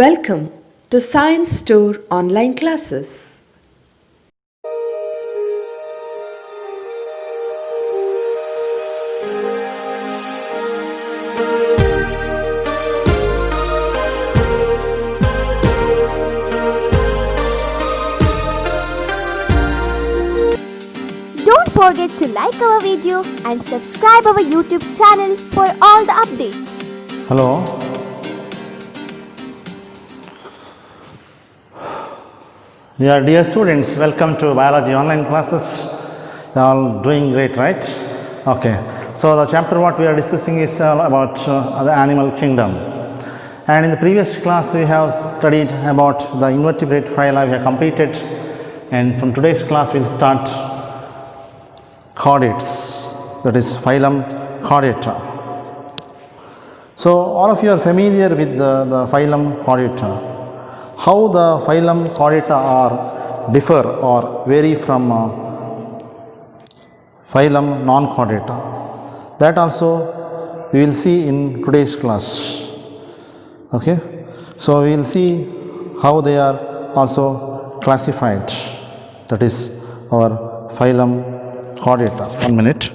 Welcome to Science Store online classes. Don't forget to like our video and subscribe our YouTube channel for all the updates. Hello. Yeah, dear students, welcome to biology online classes. You are all doing great, right? Okay. So the chapter what we are discussing is about the animal kingdom. And in the previous class we have studied about the invertebrate phyla we have completed. And from today's class we will start chordates, that is phylum Chordata. So all of you are familiar with the phylum Chordata. How the phylum Chordata are differ or vary from phylum non-chordata. That also we will see in today's class. Okay. So we will see how they are also classified. That is our phylum Chordata. 1 minute.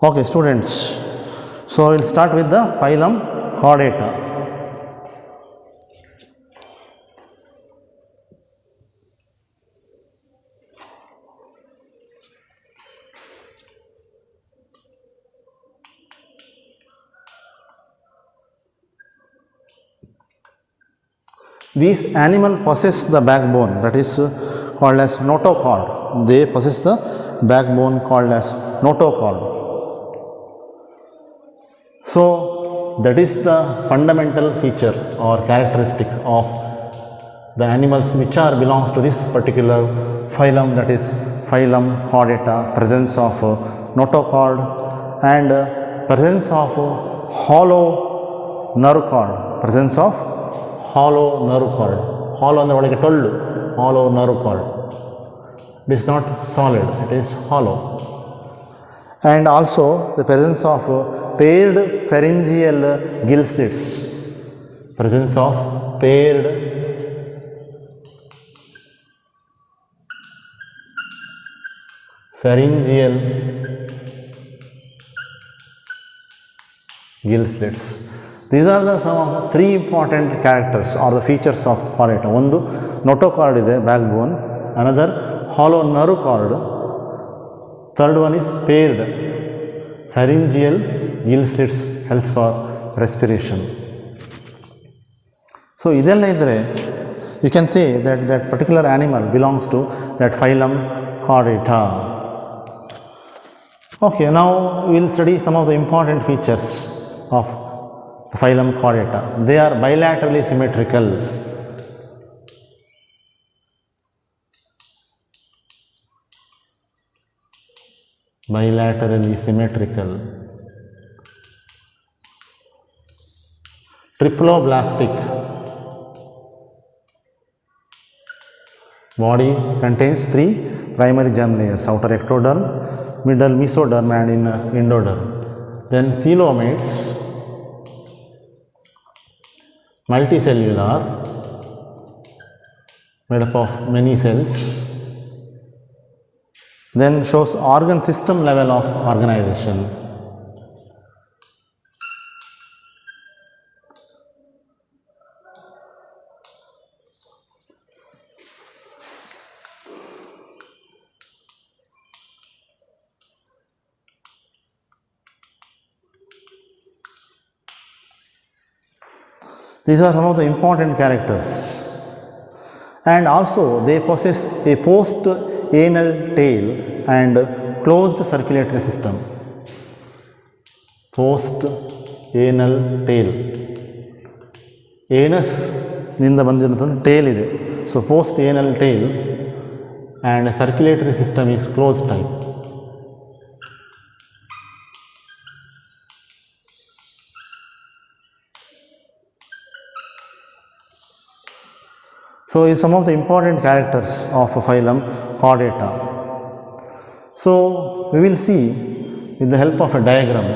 Okay, students. So we'll start with the phylum Chordata. These animals possess the backbone, that is called as notochord. They possess the backbone called as notochord. So that is the fundamental feature or characteristic of the animals which are belongs to this particular phylum, that is phylum Chordata, presence of notochord and presence of hollow nerve cord, presence of hollow nerve cord. Hollow and the tollu, hollow nerve cord. It is not solid, it is hollow. And also the presence of paired pharyngeal gill slits. Presence of paired pharyngeal gill slits. These are the some of the three important characters or the features of Chordata. One notochord is backbone, another hollow nerve cord, third one is paired pharyngeal gill slits helps for respiration. So idella idre you can say that that particular animal belongs to that phylum Chordata. Okay, now we will study some of the important features of the phylum Chordata. They are bilaterally symmetrical. Bilaterally symmetrical. Triploblastic. Body contains three primary germ layers: outer ectoderm, middle mesoderm and inner endoderm. Then coelomates, multicellular, made up of many cells. Then shows organ system level of organization. These are some of the important characters. And also they possess a post-anal tail and closed circulatory system. Post-anal tail anus ನಿಂದ ಬಂದಿರೋದು tail ಇದೆ. So post anal tail and circulatory system is close type. So, is some of the important characters of a phylum Chordata. So, we will see with the help of a diagram.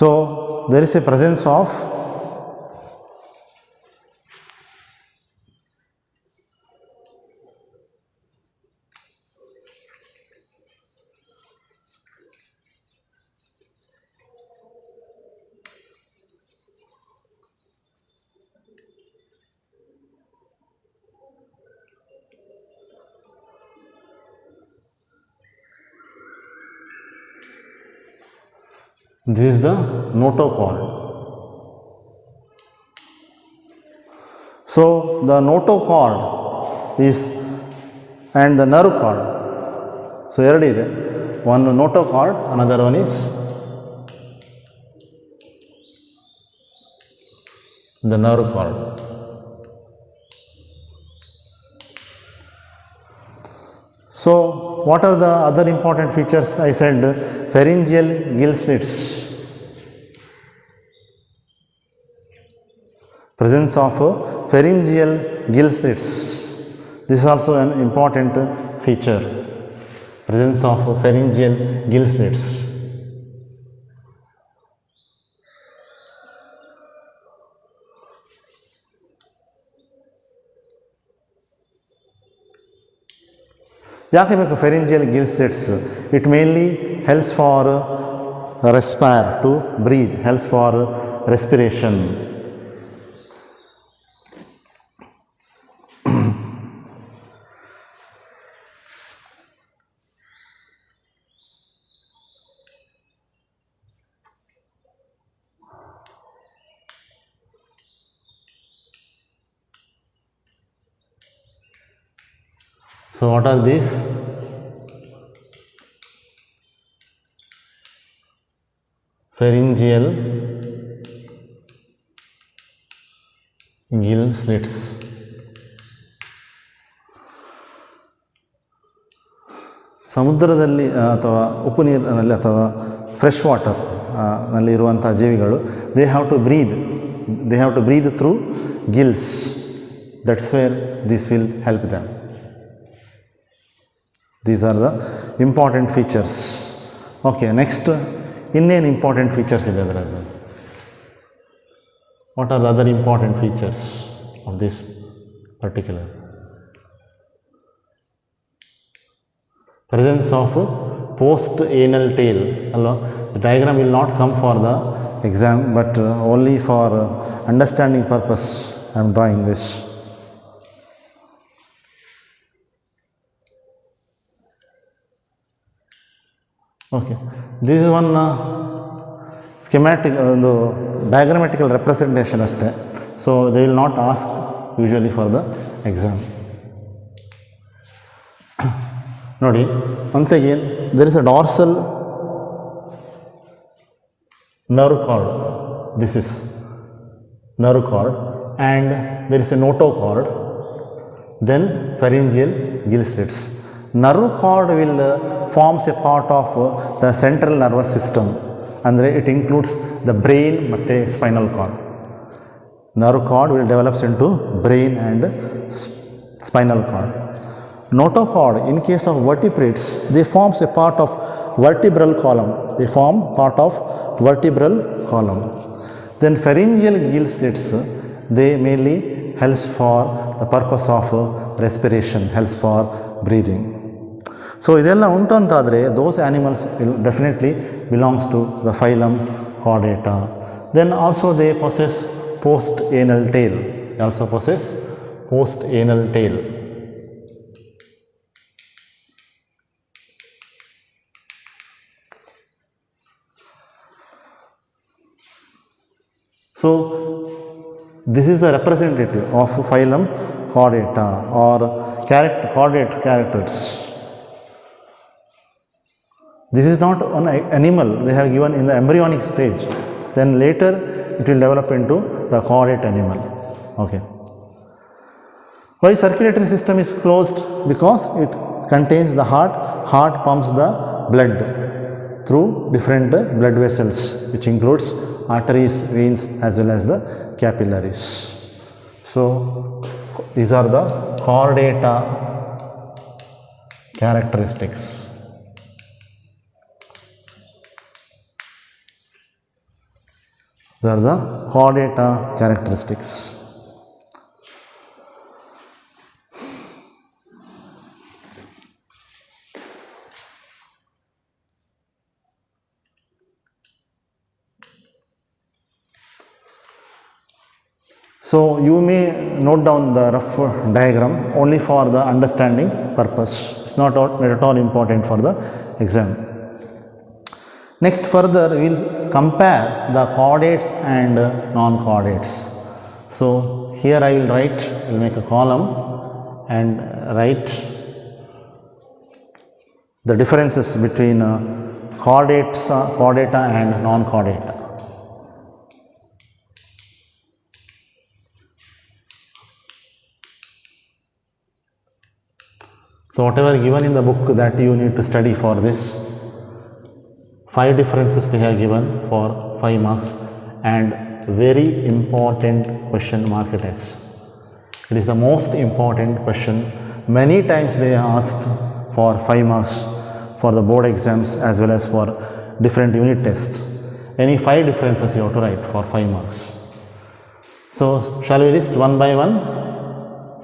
So, there is a presence of this is the notochord. So, the notochord is and the nerve cord. So, ಎರಡು ಇದೆ. One notochord, another one is the nerve cord. So, what are the other important features? I said pharyngeal gill slits, presence of pharyngeal gill slits. This is also an important feature, presence of pharyngeal gill slits. ಯಾಕೆ ಬೇಕು pharyngeal gill slits? It mainly helps for respire, to breathe, helps for respiration. So, what are these? Pharyngeal gill slits. ಸಮುದ್ರದಲ್ಲಿ ಅಥವಾ ಉಪ್ಪು ನೀರಿನಲ್ಲಿ ಅಥವಾ fresh water ನಲ್ಲಿ ಇರುವಂಥ ಜೀವಿಗಳು they have to breathe through gills. That's where this will help them. These are the important features. Okay, next, ಇನ್ನೇನು important features ಇದೆ ಅದರಲ್ಲಿ? What are the other important features of this particular? Presence of post anal tail. Alva, the diagram will not come for the exam, but only for understanding purpose I am drawing this. Okay, this is one schematic, diagrammatical representation ಅಷ್ಟೇ. So, they will not ask usually for the exam. ನೋಡಿ, once again, there is a dorsal nerve cord. This is nerve cord, and there is a notochord, then pharyngeal gill slits. Nerve cord will forms a part of the central nervous system, ಅಂದರೆ it includes the brain ಮತ್ತು spinal cord. Nerve cord will develops into brain and spinal cord. Notochord, in case of vertebrates, they forms a part of vertebral column. They form part of vertebral column. Then pharyngeal gill slits, they mainly helps for the purpose of respiration, helps for breathing. So, ಇದೆಲ್ಲ ಉಂಟು ಅಂತಾದರೆ those animals will definitely belongs to the phylum Chordata. Then also they possess post-anal tail. They also possess post-anal tail. So this is the representative of phylum Chordata or chordate characters. This is not an animal they have given in the embryonic stage. Then later it will develop into the chordate animal. Okay. Why circulatory system is closed? Because it contains the heart. Heart pumps the blood through different blood vessels, which includes arteries, veins, as well as the capillaries. So these are the chordata characteristics. These are the chordata characteristics. So you may note down the rough diagram only for the understanding purpose. It's not at all important for the exam. Next, further we will compare the chordates and non-chordates. So here I will make a column and write the differences between chordata and non-chordata. So whatever given in the book that you need to study for this, 5 differences they have given for 5 marks and very important question mark it is. It is the most important question. Many times they are asked for 5 marks for the board exams as well as for different unit tests. Any 5 differences you have to write for 5 marks. So shall we list one by one?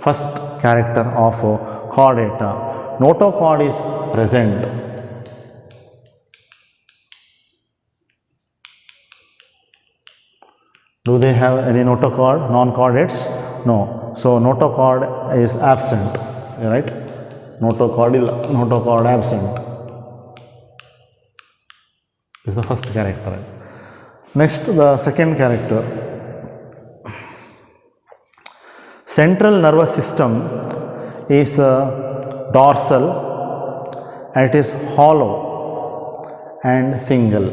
First character of chordata. Notochord is present. Do they have any notochord, non-chordates? No. So notochord is absent, right? Notochord absent. This is the first character. Next, the second character. Central nervous system is dorsal and it is hollow and single.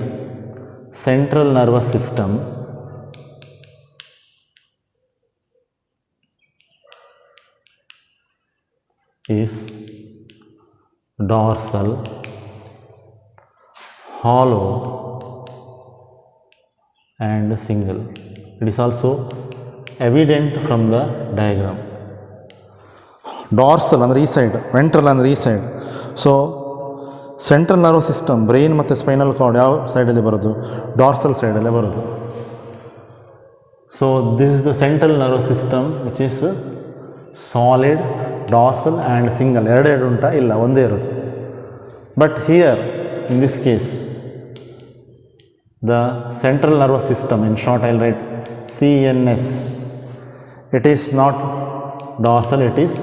Central nervous system is dorsal, hollow and single. It is also evident from the diagram. Dorsal on the east side, ventral on the east side. So central nervous system, brain ಮತ್ತು spinal cord ಯಾವ ಸೈಡಲ್ಲಿ ಬರೋದು? Dorsal ಸೈಡಲ್ಲೇ ಬರೋದು. So this is the central nervous system which is solid, dorsal and single. ಎರಡು ಉಂಟಾ? ಇಲ್ಲ, ಒಂದೇ ಇರೋದು. But here in this case the central nervous system, in short I will write CNS, it is not dorsal, it is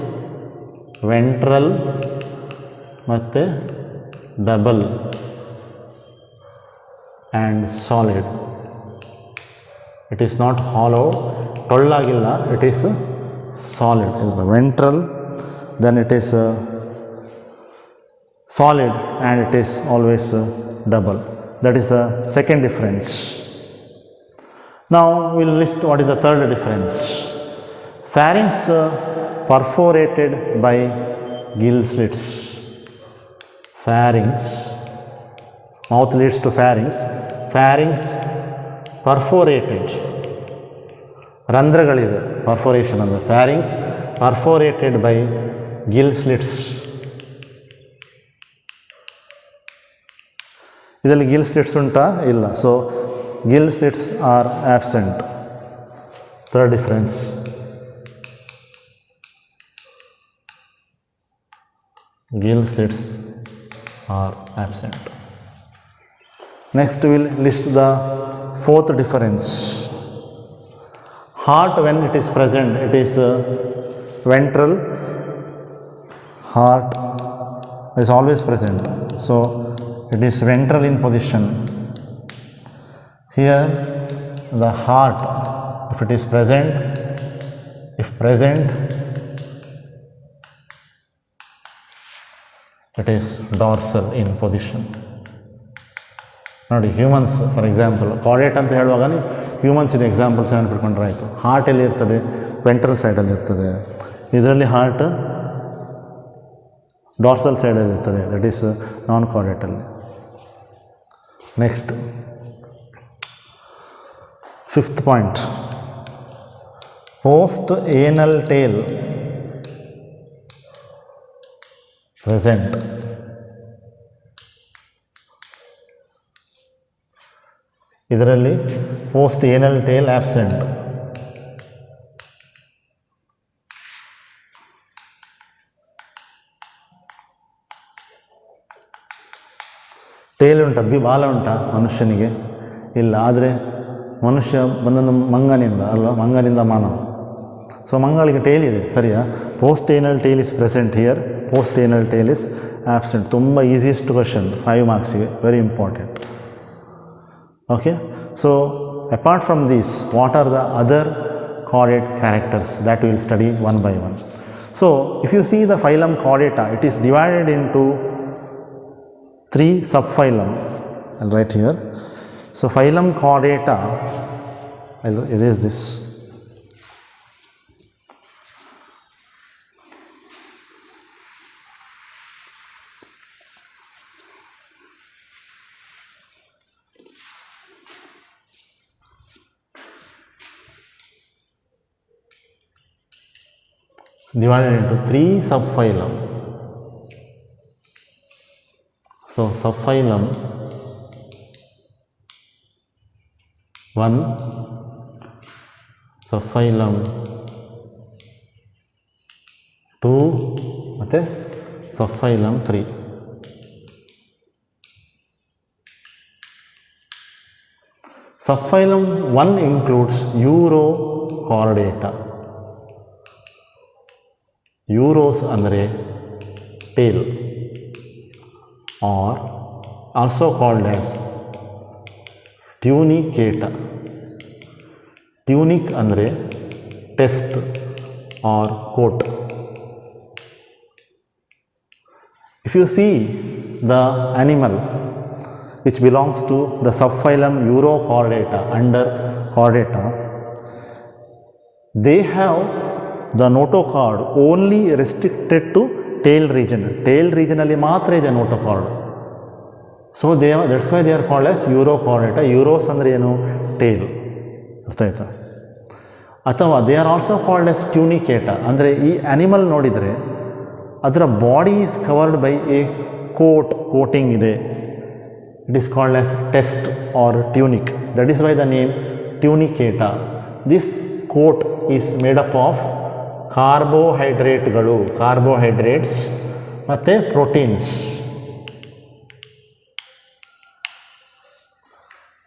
ventral ಮತ್ತು double and solid. It is not hollow, ಟೊಳ್ಳಾಗಿಲ್ಲ, it is solid. Ventral, then it is solid and it is always double. That is the second difference. Now we will list what is the third difference. Pharynx perforated by gill slits. Pharynx, mouth leads to pharynx. Pharynx perforated. ರಂಧ್ರಗಳಿವೆ, perforation ಅಂದರೆ. Pharynx perforated by gill slits. ಇದರಲ್ಲಿ Gill slits ಉಂಟಾ? ಇಲ್ಲ. So gill slits are absent. Third difference. Gill slits are absent. Next we will list the fourth difference. Heart, when it is present, it is ventral. Heart is always present, so it is ventral in position. Here the heart, if it is present, it is dorsal in position. ನೋಡಿ, humans for example chordate ಅಂತ ಹೇಳುವಾಗ ನೀವು humans ಇದು examples ಏನು ಬಿಟ್ಕೊಂಡ್ರೆ ಆಯಿತು. Heart ಎಲ್ಲಿ ಇರ್ತದೆ? Ventral ಸೈಡಲ್ಲಿ ಇರ್ತದೆ. ಇದರಲ್ಲಿ ಹಾರ್ಟ್ ಡಾರ್ಸಲ್ ಸೈಡಲ್ಲಿ ಇರ್ತದೆ, ದಟ್ ಈಸ್ ನಾನ್ ಕಾರ್ಡೇಟಲ್ಲಿ. Next 5th point, post anal tail present. ಇದರಲ್ಲಿ post anal tail absent. Tail ಉಂಟಾ? ಬಾಲ ಉಂಟಾ ಮನುಷ್ಯನಿಗೆ? ಇಲ್ಲ. ಆದರೆ ಮನುಷ್ಯ ಬಂದೊಂದು ಮಂಗನಿಂದ ಅಲ್ವಾ, ಮಂಗನಿಂದ ಮಾನವ. ಸೊ ಮಂಗಳಿಗೆ ಟೇಲ್ ಇದೆ, ಸರಿಯಾ? Post anal tail is present here, post anal tail is absent. ತುಂಬ ಈಸಿಯೆಸ್ಟ್ ಕ್ವಶನ್ 5 ಮಾರ್ಕ್ಸಿಗೆ, very important. Okay, so apart from these, what are the other chordate characters that we will study one by one. So if you see the phylum Chordata, it is divided into 3 subphylum. I'll write here. So phylum Chordata, I'll erase this. Divided into 3 subphylum. So subphylum 1, subphylum 2 ಮತ್ತು subphylum 3. Subphylum 1 includes Urochordata. Uros ಅಂದರೆ tail, are also called as tunicata. Tunic ಅಂದರೆ test or coat. If you see the animal which belongs to the subphylum Urochordata under Chordata, they have the notochord only restricted to tail region. Tail region ಅಲ್ಲಿ ಮಾತ್ರ ಇದೆ notochord. So that's why they are called as Urochordata. Euros ಅಂದರೆ ಏನು? Tail. ಅರ್ಥ ಆಯ್ತಾ? ಅಥವಾ they are also called as tunicata. ಅಂದರೆ ಈ ಅನಿಮಲ್ ನೋಡಿದರೆ ಅದರ body is covered by a coating ಇದೆ. It is called as test or tunic. That is why the name tunicata. This coat is made up of ಕಾರ್ಬೋಹೈಡ್ರೇಟ್ಗಳು, carbohydrates ಮತ್ತು proteins.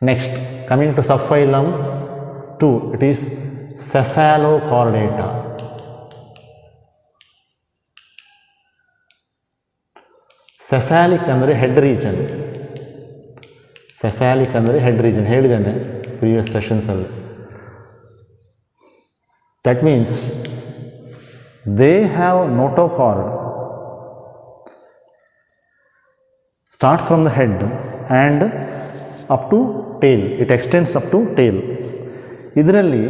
Next coming to subphylum 2, it is Cephalochordata. Cephalic ಅಂದರೆ head region. Cephalic ಅಂದರೆ head region ಹೇಳಿದ್ದೇನೆ previous ಸೆಷನ್ಸಲ್ಲಿ. That means they have notochord starts from the head and up to tail. It extends up to tail. ಇದರಲ್ಲಿ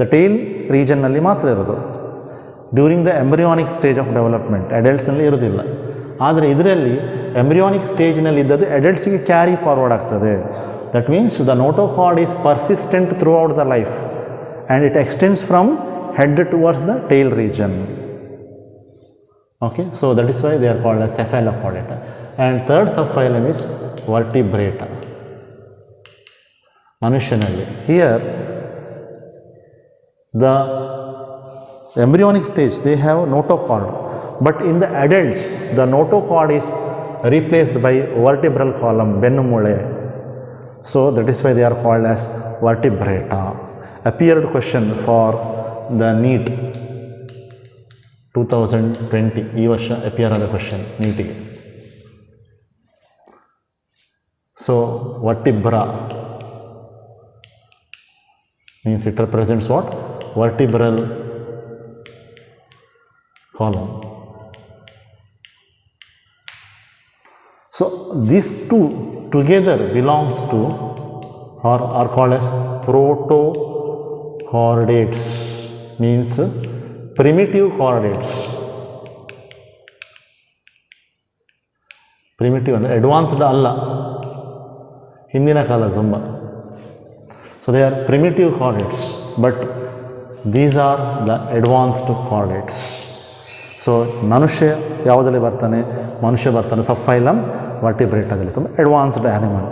the tail region ನಲ್ಲಿ ಮಾತ್ರ ಇರೋದು. During the embryonic stage of development, ಅಡಲ್ಟ್ಸ್ನಲ್ಲಿ ಇರೋದಿಲ್ಲ. ಆದರೆ ಇದರಲ್ಲಿ ಎಂಬ್ರಿಯಾನಿಕ್ ಸ್ಟೇಜ್ನಲ್ಲಿ ಇದ್ದದ್ದು ಅಡಲ್ಟ್ಸಿಗೆ ಕ್ಯಾರಿ ಫಾರ್ವರ್ಡ್ ಆಗ್ತದೆ. That means the notochord is persistent throughout the life and it extends from head towards the tail region. Okay, so that is why they are called as Cephalochordata. And third subphylum is Vertebrata. Manushanalli. Here the embryonic stage they have notochord, but in the adults the notochord is replaced by vertebral column, bennu mule. So that is why they are called as Vertebrata. appeared question for the NEET 2020. ಈ ವರ್ಷ appear ಆದ question ನೀಟಿಗೆ. So vertebra means it represents what? Vertebral column. So these two together belongs to or are called as protochordates, means primitive chordates. Primitive ಅಂದರೆ advanced ಅಲ್ಲ, ಹಿಂದಿನ ಕಾಲ ತುಂಬ. So they are primitive chordates, but these are the advanced chordates. So ಮನುಷ್ಯ ಯಾವುದರಲ್ಲಿ ಬರ್ತಾನೆ? ಮನುಷ್ಯ ಬರ್ತಾನೆ ಸಬ್ಫೈಲಮ್ ವರ್ಟಿಬ್ರೇಟಾದಲ್ಲಿ, ತುಂಬ advanced animal.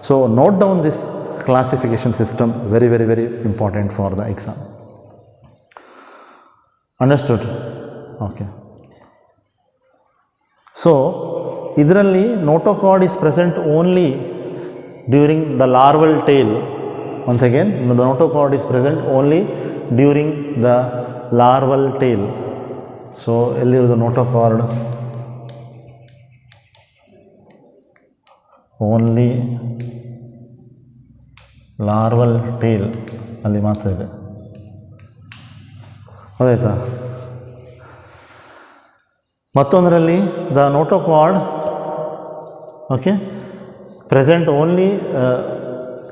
So note down this classification system, very very very important for the exam. Understood? Okay. So ಇದರಲ್ಲಿ notochord is present only during the larval tail. Once again, the notochord is present only during the larval tail. So ಎಲ್ಲಿರೋದು notochord? Only larval tail ಅಲ್ಲಿ ಮಾತ್ರ ಇದೆ. ಹೌದಾಯ್ತಾ? ಮತ್ತೊಂದರಲ್ಲಿ the notochord okay present only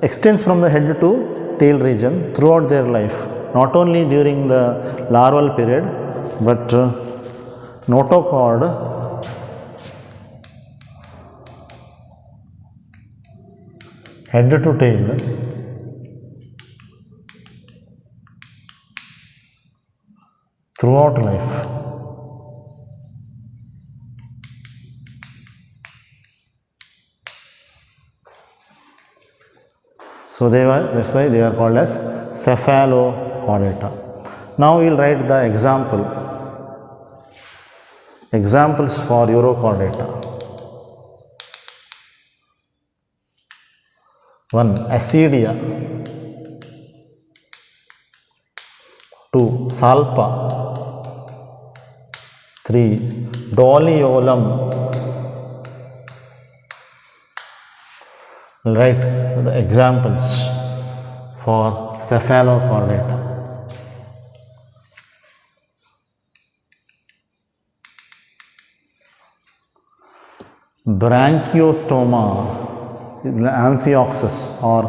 extends from the head to tail region throughout their life, not only during the larval period, but notochord head to tail throughout life. So that's why they are called as cephalochordata. Now we will write the examples for urochordata. 1. Ascidia. 2. Salpa. 3. Doliolum. We'll write the examples for cephalochordata. Branchiostoma, amphioxus or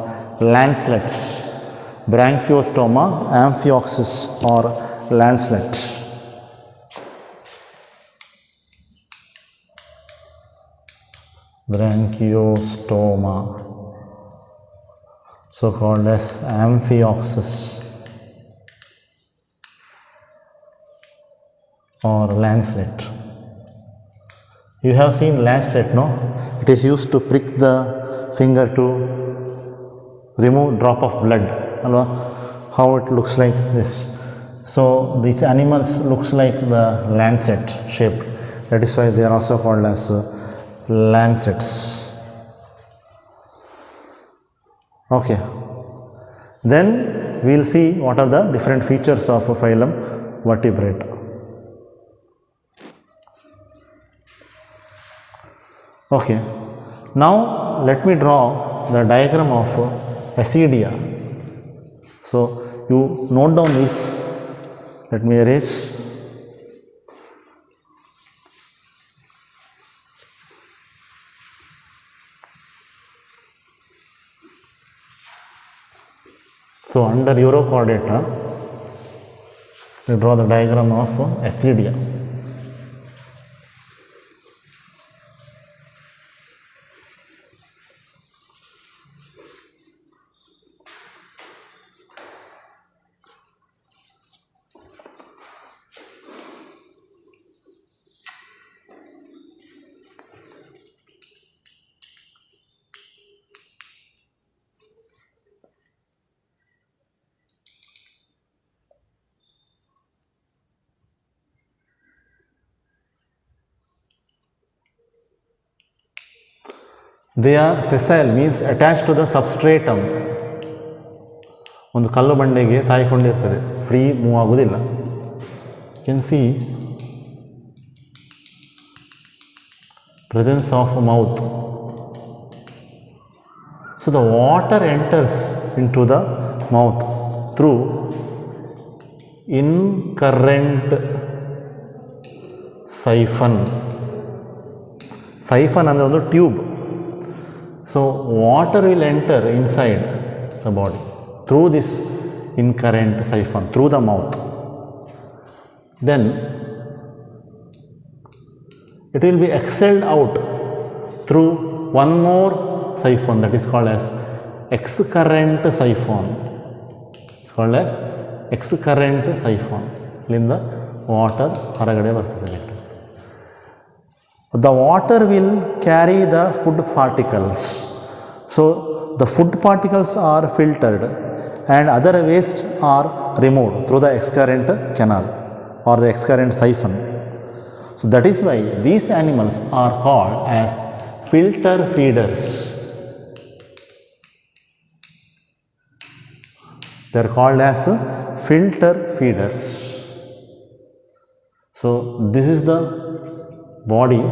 lancelets. Branchiostoma, amphioxus or lancelet. Branchiostoma, so called as amphioxus or lancelet. You have seen lancelet, no? It is used to prick the finger to remove drop of blood. How it looks like this. So these animals looks like the lancet shape. That is why they are also called as lancets. Okay. Then we will see what are the different features of a phylum Vertebrata. Okay, now let me draw the diagram of Ascidia. So you note down this. Let me erase. So under urochordata, we draw the diagram of Ascidia. They are sessile, means attached to the substratum ಒಂದು ಕಲ್ಲು ಬಂಡೆಗೆ ತಾಯಿಕೊಂಡಿರ್ತದೆ, free move ಆಗೋದಿಲ್ಲ. You can see presence of mouth. So the water enters into the mouth through incurrent siphon. Siphon ಅಂದರೆ ಒಂದು tube. So water will enter inside the body through this incurrent siphon, through the mouth. Then it will be exhaled out through one more siphon, that is called as excurrent siphon. It's called as excurrent siphon. ಇಲ್ಲಿಂದ water ಹೊರಗಡೆ ಬರ್ತದೆ. The water will carry the food particles. So the food particles are filtered and other wastes are removed through the excurrent canal or the excurrent siphon. So that is why these animals are called as filter feeders. They are called as filter feeders. So this is the body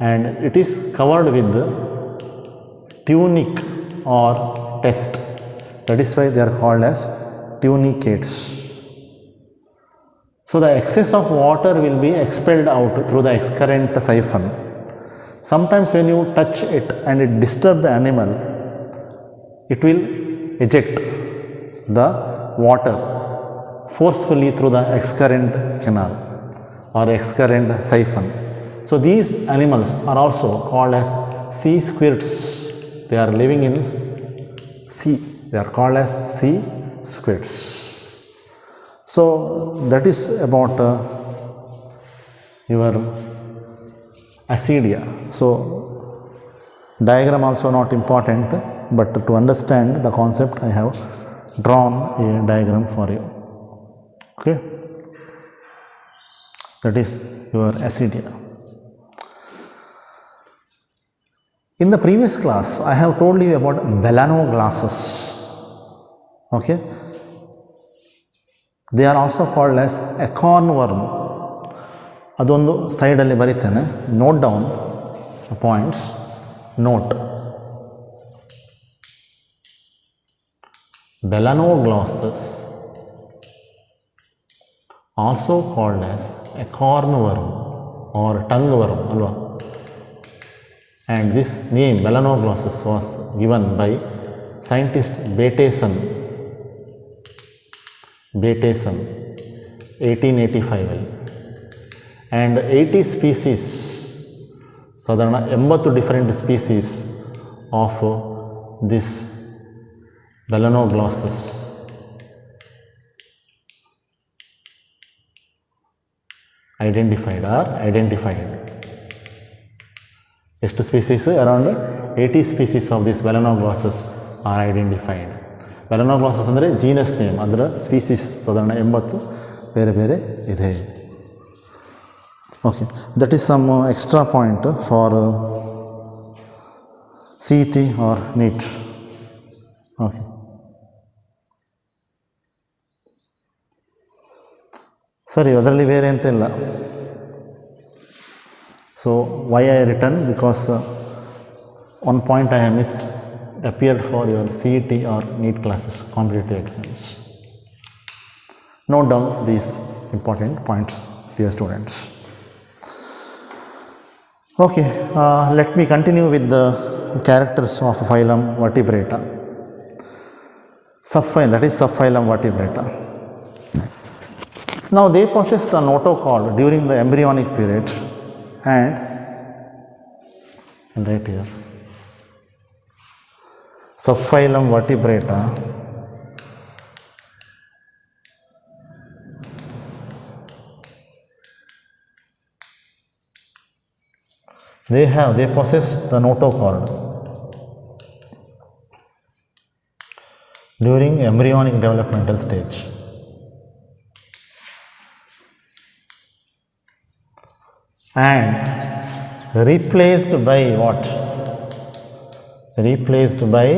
and it is covered with the tunic or test. That is why they are called as tunicates. So the excess of water will be expelled out through the excurrent siphon. Sometimes when you touch it and it disturbs the animal, it will eject the water forcefully through the excurrent canal or excurrent siphon. So these animals are also called as sea squirts. They are living in sea. They are called as sea squirts. So that is about your ascidia. So diagram also not important, but to understand the concept I have drawn a diagram for you. Okay, that is your ascidia. In the previous class I have told you about belanoglossus. Okay, they are also called as acorn worm. ಅದೊಂದು ಸೈಡಲ್ಲಿ ಬರೀತೇನೆ, note down points. Note belanoglossus, also called as acorn worm or tongue worm, alva. And this name belanoglossus was given by scientist Bateson 1885 ಅಲ್ಲಿ. And 80 species, ಸಾಧಾರಣ 80 different species of this belanoglossus identified. ಎಷ್ಟು species? Around 80 species of this belanoglossus are identified. belanoglossus ಅಂದರೆ genus name, ಅದರ species ಸಾಧಾರಣ 80 ಬೇರೆ ಬೇರೆ ಇದೆ. Okay, that is some extra point for CET or NEET. Okay. ಸರಿ, ಅದರಲ್ಲಿ ಬೇರೆ ಎಂತ ಇಲ್ಲ. So why I written? Because one point I have missed appeared for your CET or NEET classes, competitive exams. Note down these important points, dear students. Okay, let me continue with the characters of phylum Vertebrata. Subphylum, that is subphylum Vertebrata. Now they possess the notochord during the embryonic period and right here subphylum Vertebrata they possess the notochord during embryonic developmental stage. And replaced by what? Replaced by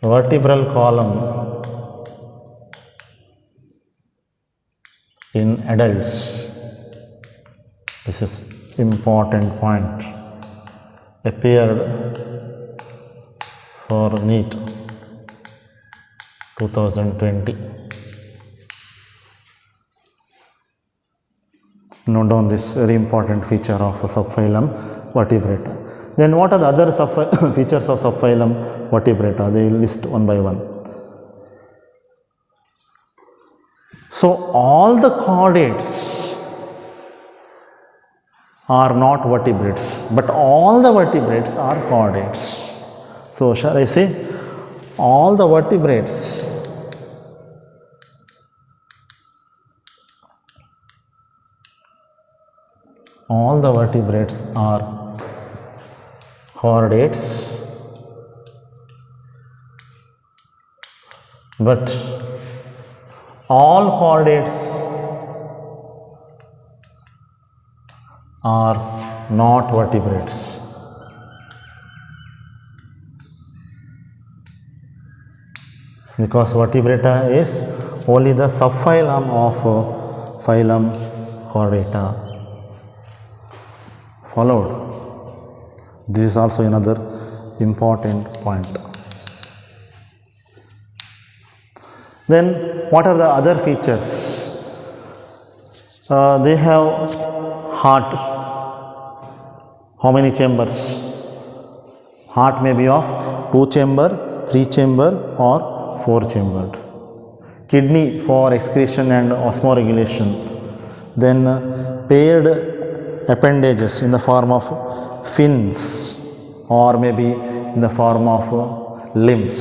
vertebral column in adults. This is important point. Appeared for NEET 2020. Note down this very important feature of subphylum Vertebrata. Then what are the other features of subphylum Vertebrata? They will list one by one. So all the chordates are not vertebrates, but all the vertebrates are chordates. So shall I say all the vertebrates are chordates, but all chordates are not vertebrates. Because vertebrata is only the subphylum of phylum Chordata. Followed. This is also another important point. Then what are the other features? They have heart. How many chambers? Heart may be of 2 chamber, 3 chamber or 4 chambered. Kidney for excretion and osmoregulation. Then paired appendages in the form of fins or maybe in the form of limbs.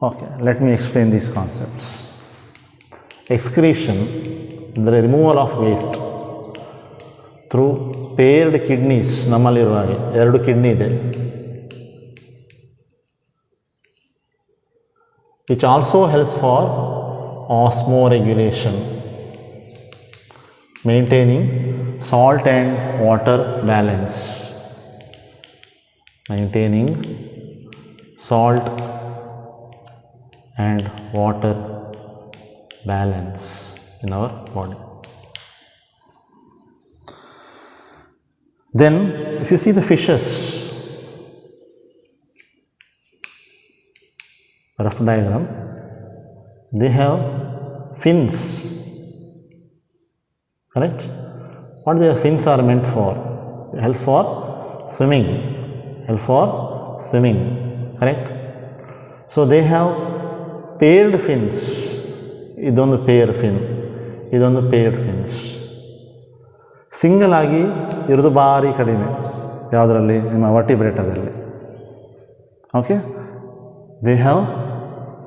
Okay, let me explain these concepts. Excretion, the removal of waste through paired kidneys. ನಮ್ಮಲ್ಲಿರುವ ಹಾಗೆ 2 kidney ಇದೆ, which also helps for osmoregulation, maintaining salt and water balance. Maintaining salt and water balance in our body. Then if you see the fishes, rough diagram, they have fins, correct? What their fins are meant for? Help for swimming, correct? So they have paired fins. ಇದೊಂದು peer fin, ಇದೊಂದು ಪೇರ್ಡ್ fins. Single ಆಗಿ ಇರೋದು ಭಾರಿ ಕಡಿಮೆ ಯಾವುದರಲ್ಲಿ, ನಿಮ್ಮ ವರ್ಟಿಬ್ರೇಟದಲ್ಲಿ. Okay, they have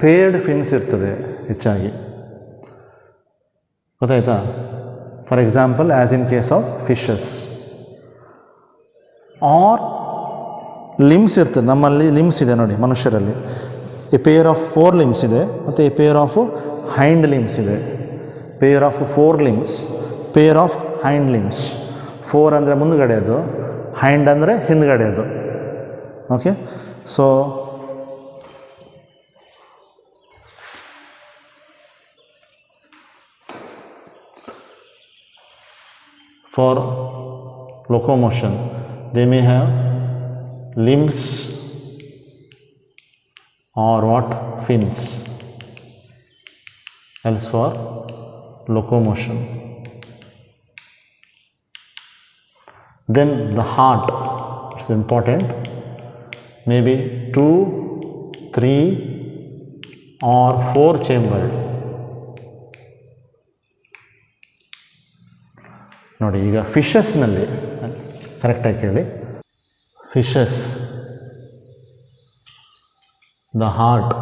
paired fins ಇರ್ತದೆ ಹೆಚ್ಚಾಗಿ, ಗೊತ್ತಾಯ್ತಾ? For example as in case of fishes. Or limbs ಇರ್ತದೆ, ನಮ್ಮಲ್ಲಿ ಲಿಮ್ಸ್ ಇದೆ ನೋಡಿ ಮನುಷ್ಯರಲ್ಲಿ. ಎ ಪೇರ್ ಆಫ್ 4 ಲಿಮ್ಸ್ ಇದೆ ಮತ್ತು a pair of hind limbs ಇದೆ. Pair of 4 limbs, pair of hind limbs. 4 ಅಂದರೆ ಮುಂದುಗಡೆದು, ಹೈಂಡ್ ಅಂದರೆ ಹಿಂದುಗಡೆದು. Okay, so for locomotion they may have limbs or what, fins, else for locomotion. Then the heart, it's important, maybe 2, 3 or 4 chambered. ನೋಡಿ, ಈಗ ಫಿಶಸ್ನಲ್ಲಿ ಕರೆಕ್ಟಾಗಿ ಕೇಳಿ. Fishes, the heart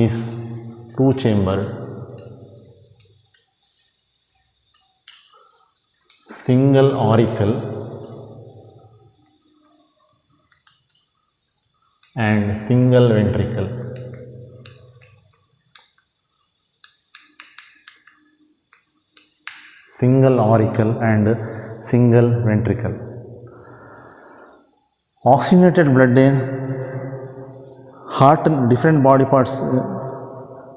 is 2 chambered, single auricle and single ventricle. Single auricle and single ventricle. Oxygenated blood in heart different body parts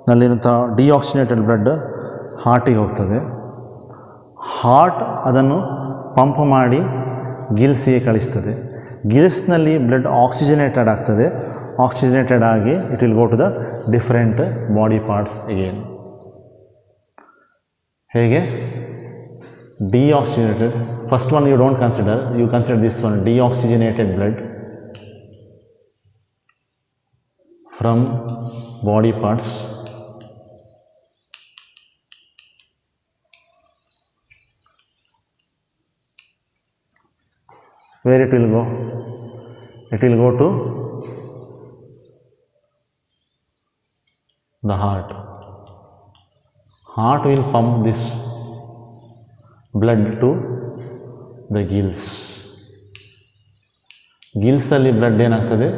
ನಲ್ಲಿರುವಂಥ deoxygenated blood ಹಾರ್ಟಿಗೆ ಹೋಗ್ತದೆ. Heart ಅದನ್ನು pump ಮಾಡಿ ಗಿಲ್ಸಿಗೆ ಕಳಿಸ್ತದೆ. ಗಿಲ್ಸ್ನಲ್ಲಿ ಬ್ಲಡ್ ಆಕ್ಸಿಜನೇಟೆಡ್ ಆಗ್ತದೆ. ಆಕ್ಸಿಜನೇಟೆಡ್ ಆಗಿ it will go to the different body parts again. ಹೇಗೆ deoxygenated, first one you don't consider, you consider this one, deoxygenated blood from body parts where it will go? It will go to the heart. Heart will pump this blood to the gills. Gills ಅಲ್ಲಿ blood ಏನಾಗ್ತದೆ,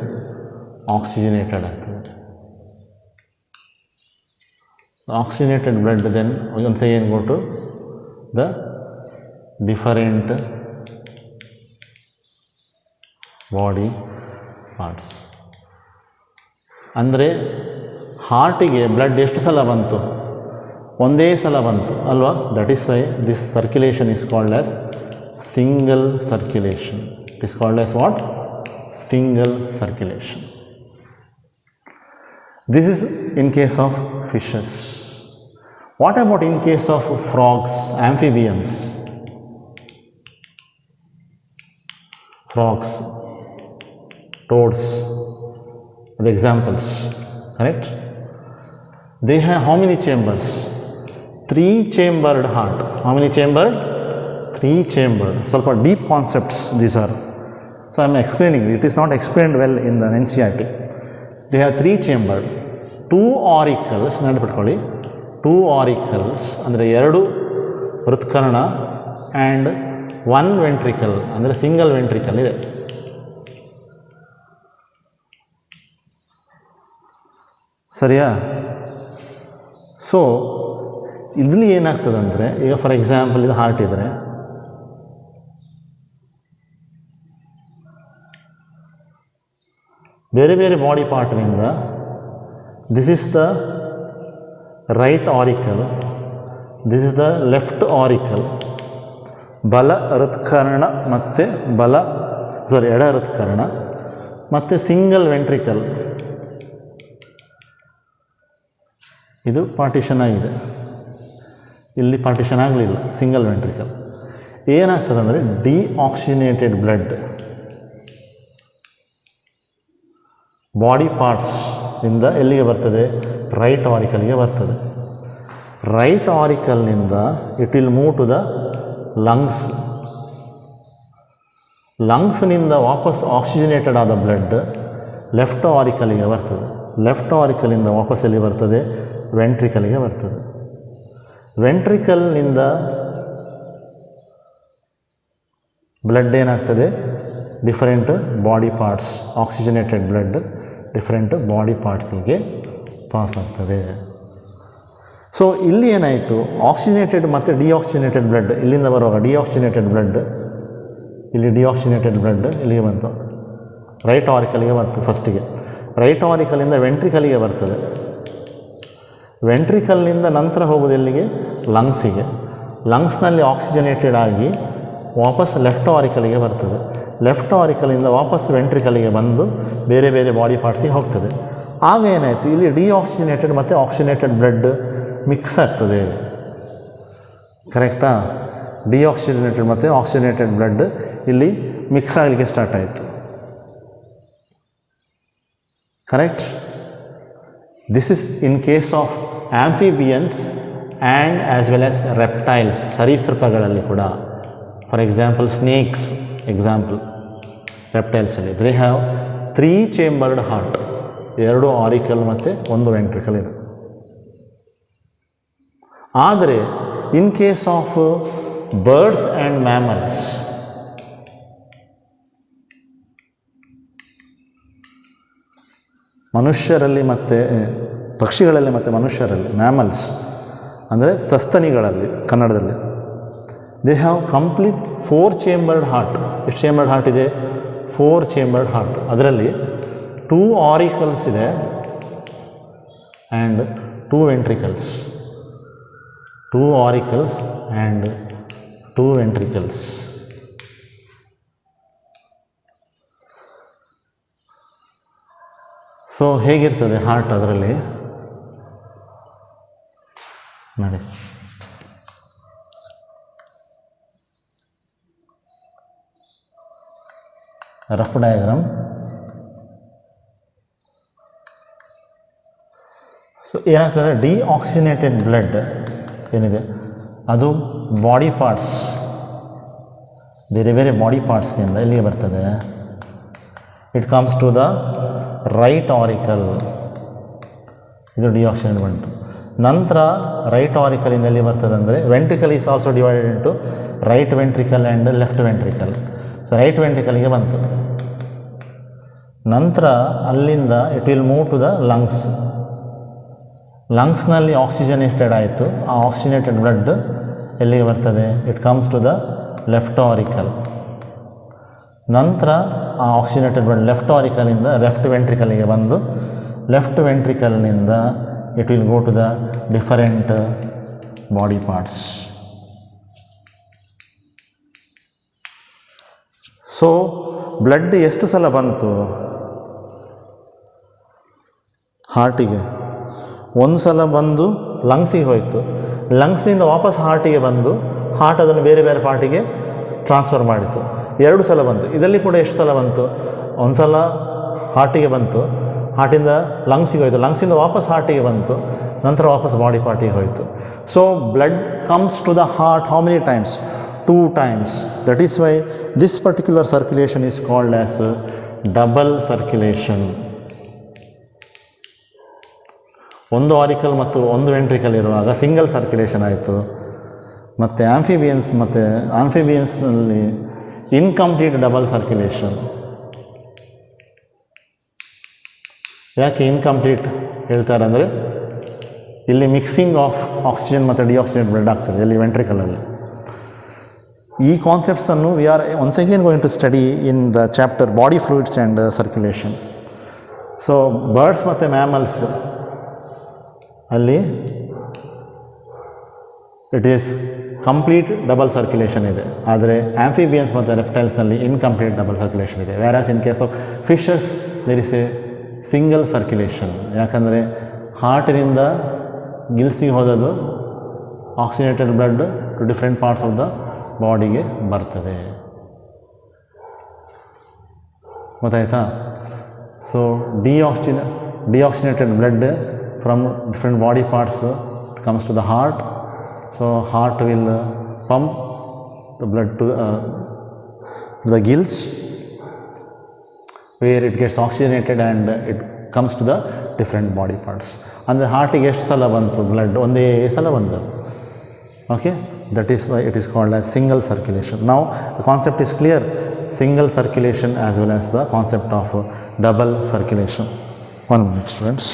oxygenated ಆಗ್ತದೆ. Oxygenated blood then once again go to the different body parts. ಅಂದರೆ ಹಾರ್ಟಿಗೆ blood ಎಷ್ಟು ಸಲ ಬಂತು? ಒಂದೇ ಸಲ ಬಂತು ಅಲ್ವಾ? That is why this circulation is called as single circulation. It is called as what? Single circulation. This is in case of fishes. What about in case of frogs, amphibians? frogs, toads, the examples, correct? They have how many chambers? 3-chambered heart. How many chambered? 3-chambered. ಸ್ವಲ್ಪ deep concepts these are. So I am explaining. It is not explained well in the NCERT. They have 3-chambered. 2 auricles, ನೆನಪಿಟ್ಕೊಳ್ಳಿ. 2 auricles ಅಂದರೆ 2 ಹೃತ್ಕರ್ಣ and 1 ventricle ಅಂದರೆ single ventricle ಇದೆ. ಸರಿಯಾ? So ಇಲ್ಲಿ ಏನಾಗ್ತದೆ ಅಂದರೆ, ಈಗ for example ಇದು ಹಾರ್ಟ್ ಇದ್ದರೆ ಬೇರೆ ಬೇರೆ ಬಾಡಿ ಪಾರ್ಟ್ನಿಂದ this is the right auricle, this is the left auricle, ಬಲ ಹೃತ್ಕರ್ಣ ಮತ್ತು ಎಡ ಹೃತ್ಕರ್ಣ ಮತ್ತು ಸಿಂಗಲ್ ವೆಂಟ್ರಿಕಲ್. ಇದು ಪಾರ್ಟಿಷನ್ ಆಗಿದೆ, ಇಲ್ಲಿ ಪಾರ್ಟಿಷನ್ ಆಗಲಿಲ್ಲ, ಸಿಂಗಲ್ ವೆಂಟ್ರಿಕಲ್. ಏನಾಗ್ತದೆ ಅಂದರೆ ಡಿಆಕ್ಸಿನೇಟೆಡ್ ಬ್ಲಡ್ ಬಾಡಿ ಪಾರ್ಟ್ಸ್ ಇಂದ ಎಲ್ಲಿಗೆ ಬರ್ತದೆ? ರೈಟ್ ಆರಿಕಲ್ಗೆ ಬರ್ತದೆ. ರೈಟ್ ಆರಿಕಲ್ನಿಂದ it will move to the lungs. ಲಂಗ್ಸ್ನಿಂದ ವಾಪಸ್ ಆಕ್ಸಿಜನೇಟೆಡ್ ಆದ ಬ್ಲಡ್ ಲೆಫ್ಟ್ ಆರಿಕಲಿಗೆ ಬರ್ತದೆ. ಲೆಫ್ಟ್ ಆರಿಕಲಿಂದ ವಾಪಸ್ ಎಲ್ಲಿ ಬರ್ತದೆ? ವೆಂಟ್ರಿಕಲ್ಗೆ ಬರ್ತದೆ. ವೆಂಟ್ರಿಕಲ್ನಿಂದ ಬ್ಲಡ್ ಏನಾಗ್ತದೆ? Different body parts, oxygenated blood different body ಪಾರ್ಟ್ಸಿಗೆ ಪಾಸ್ ಆಗ್ತದೆ. ಸೊ ಇಲ್ಲಿ ಏನಾಯಿತು? ಆಕ್ಸಿಜನೇಟೆಡ್ ಮತ್ತು ಡಿಆಕ್ಸಿಜನೇಟೆಡ್ ಬ್ಲಡ್ ಇಲ್ಲಿಂದ ಬರುವಾಗ ಡಿಆಕ್ಸಿಜನೇಟೆಡ್ ಬ್ಲಡ್ ಇಲ್ಲಿ ಡಿಆಕ್ಸಿನೇಟೆಡ್ ಬ್ಲಡ್ ಇಲ್ಲಿಗೆ ಬಂತು, ರೈಟ್ ಆರಿಕಲ್ಗೆ ಬರ್ತದೆ. ಫಸ್ಟಿಗೆ ರೈಟ್ ಆರಿಕಲಿಂದ ವೆಂಟ್ರಿಕಲಿಗೆ ಬರ್ತದೆ. ವೆಂಟ್ರಿಕಲ್ನಿಂದ ನಂತರ ಹೋಗೋದು ಎಲ್ಲಿಗೆ? ಲಂಗ್ಸಿಗೆ. ಲಂಗ್ಸ್ನಲ್ಲಿ ಆಕ್ಸಿಜನೇಟೆಡ್ ಆಗಿ ವಾಪಸ್ ಲೆಫ್ಟ್ ಆರಿಕಲಿಗೆ ಬರ್ತದೆ. ಲೆಫ್ಟ್ ಆರಿಕಲಿಂದ ವಾಪಸ್ ವೆಂಟ್ರಿಕಲಿಗೆ ಬಂದು ಬೇರೆ ಬೇರೆ ಬಾಡಿ ಪಾರ್ಟ್ಸಿಗೆ ಹೋಗ್ತದೆ. ಆಗ ಏನಾಯಿತು? ಇಲ್ಲಿ ಡಿಆಕ್ಸಿಜನೇಟೆಡ್ ಮತ್ತು ಆಕ್ಸಿಜನೇಟೆಡ್ ಬ್ಲಡ್ ಮಿಕ್ಸ್ ಆಗ್ತದೆ. ಕರೆಕ್ಟಾ? ಡಿಆಕ್ಸಿಜನೇಟೆಡ್ ಮತ್ತು ಆಕ್ಸಿಜನೇಟೆಡ್ ಬ್ಲಡ್ ಇಲ್ಲಿ ಮಿಕ್ಸ್ ಆಗಲಿಕ್ಕೆ ಸ್ಟಾರ್ಟ್ ಆಯಿತು. Correct? This is in case of amphibians and as well as reptiles, ಸರೀಸೃಪಗಳಲ್ಲಿ ಕೂಡ. ಫಾರ್ ಎಕ್ಸಾಂಪಲ್ ಸ್ನೇಕ್ಸ್ ಎಕ್ಸಾಂಪಲ್, ರೆಪ್ಟೈಲ್ಸಲ್ಲಿ they have 3-chambered heart, 2 auricle ಮತ್ತು 1 ವೆಂಟ್ರಿಕಲ್ ಇದೆ. ಆದರೆ in case of birds and mammals, ಮನುಷ್ಯರಲ್ಲಿ ಮತ್ತು ಪಕ್ಷಿಗಳಲ್ಲಿ ಮತ್ತು ಮನುಷ್ಯರಲ್ಲಿ, ಮ್ಯಾಮಲ್ಸ್ ಅಂದರೆ ಸಸ್ತನಿಗಳಲ್ಲಿ ಕನ್ನಡದಲ್ಲಿ, they have complete 4-chambered heart. ಎಷ್ಟು ಚೇಂಬರ್ಡ್ ಹಾರ್ಟ್ ಇದೆ? 4-chambered heart. ಅದರಲ್ಲಿ 2 auricles ಇದೆ and 2 ventricles. 2 auricles and 2 ventricles. So ಹೇಗಿರ್ತದೆ ಹಾರ್ಟ್ ಅದರಲ್ಲಿ ನೋಡಿ. Rough diagram. ಸೊ ಏನಾಗ್ತದೆ, ಡಿಆಕ್ಸಿಜನೇಟೆಡ್ ಬ್ಲಡ್ ಏನಿದೆ ಅದು ಬಾಡಿ ಪಾರ್ಟ್ಸ್, ಬೇರೆ ಬೇರೆ ಬಾಡಿ ಪಾರ್ಟ್ಸ್ನಿಂದ ಎಲ್ಲಿಗೆ ಬರ್ತದೆ, it comes to the right auricle. ಇದು ಡಿಆಕ್ಸಿಜನೇಟೆಡ್ ಬ್ಲಡ್. ನಂತರ ರೈಟ್ ಆರಿಕಲಿಂದ ಎಲ್ಲಿ ಬರ್ತದೆ ಅಂದರೆ, ventricle is also divided into right ventricle and left ventricle. So right ವೆಂಟ್ರಿಕಲ್ಗೆ ಬಂತು. ನಂತರ ಅಲ್ಲಿಂದ it will move to the lungs. ಲಂಗ್ಸ್ನಲ್ಲಿ ಆಕ್ಸಿಜನೇಟೆಡ್ ಆಯಿತು, ಆ ಆಕ್ಸಿಜನೇಟೆಡ್ ಬ್ಲಡ್ ಎಲ್ಲಿಗೆ ಬರ್ತದೆ, it comes to the left auricle. ನಂತರ ಆ ಆಕ್ಸಿಜನೇಟೆಡ್ ಬ್ಲಡ್ ಲೆಫ್ಟ್ ಆರಿಕಲಿಂದ ಲೆಫ್ಟ್ ವೆಂಟ್ರಿಕಲ್ಗೆ ಬಂದು, ಲೆಫ್ಟ್ ವೆಂಟ್ರಿಕಲ್ನಿಂದ it will go to the different body parts. So blood ಎಷ್ಟು ಸಲ ಬಂತು ಹಾರ್ಟಿಗೆ? ಒಂದು ಸಲ ಬಂದು ಲಂಗ್ಸಿಗೆ ಹೋಯಿತು, ಲಂಗ್ಸ್ನಿಂದ ವಾಪಸ್ ಹಾರ್ಟಿಗೆ ಬಂದು ಹಾರ್ಟ್ ಅದನ್ನು ಬೇರೆ ಬೇರೆ ಪಾರ್ಟಿಗೆ ಟ್ರಾನ್ಸ್ಫರ್ ಮಾಡಿತು. 2 ಸಲ ಬಂತು. ಇದರಲ್ಲಿ ಕೂಡ ಎಷ್ಟು ಸಲ ಬಂತು? ಒಂದು ಸಲ ಹಾರ್ಟಿಗೆ ಬಂತು, ಹಾರ್ಟಿಂದ ಲಂಗ್ಸಿಗೆ ಹೋಯಿತು, ಲಂಗ್ಸಿಂದ ವಾಪಸ್ ಹಾರ್ಟಿಗೆ ಬಂತು, ನಂತರ ವಾಪಸ್ ಬಾಡಿ ಪಾರ್ಟಿಗೆ ಹೋಯಿತು. So blood comes to the heart how many times? 2 times. That is why this particular circulation is called as double circulation. ಒಂದು ಆರಿಕಲ್ ಮತ್ತು ಒಂದು ವೆಂಟ್ರಿಕಲ್ ಇರುವಾಗ ಸಿಂಗಲ್ ಸರ್ಕ್ಯುಲೇಷನ್ ಆಯಿತು. ಮತ್ತು ಆಂಫಿಬಿಯನ್ಸ್ನಲ್ಲಿ ಇನ್ಕಂಪ್ಲೀಟ್ ಡಬಲ್ ಸರ್ಕ್ಯುಲೇಷನ್. ಯಾಕೆ ಇನ್ಕಂಪ್ಲೀಟ್ ಹೇಳ್ತಾರೆ ಅಂದರೆ, ಇಲ್ಲಿ ಮಿಕ್ಸಿಂಗ್ ಆಫ್ ಆಕ್ಸಿಜನ್ ಮತ್ತು ಡಿಆಕ್ಸಿಜನ್ ಬ್ಲಡ್ ಆಗ್ತದೆ ಇಲ್ಲಿ ವೆಂಟ್ರಿಕಲಲ್ಲಿ. ಈ ಕಾನ್ಸೆಪ್ಟ್ಸನ್ನು we are once again going to study in the chapter body fluids and circulation. So birds ಮತ್ತು ಮ್ಯಾಮಲ್ಸ್ ಅಲ್ಲಿ it is complete double circulation ಇದೆ, ಆದರೆ ಆಂಫಿಬಿಯನ್ಸ್ ಮತ್ತು ರೆಪ್ಟೈಲ್ಸ್ನಲ್ಲಿ ಇನ್ಕಂಪ್ಲೀಟ್ ಡಬಲ್ ಸರ್ಕ್ಯುಲೇಷನ್ ಇದೆ. Whereas in case of fishes there is a single circulation. ಯಾಕಂದರೆ ಹಾರ್ಟಿನಿಂದ ಗಿಲ್ಸಿಗೆ ಹೋದದು oxygenated blood to different parts of the ಬಾಡಿಗೆ ಬರ್ತದೆ. ಗೊತ್ತಾಯ್ತಾ? So deoxygenated blood from different body parts comes to the heart. So heart will pump the blood to the gills where it gets oxygenated and it comes to the different body parts. ಅಂದರೆ ಹಾರ್ಟಿಗೆ ಎಷ್ಟು ಸಲ ಬಂತು blood? ಒಂದೇ ಸಲ ಬಂತು. Okay, that is why it is called as single circulation. Now the concept is clear, single circulation as well as the concept of double circulation. One minute students.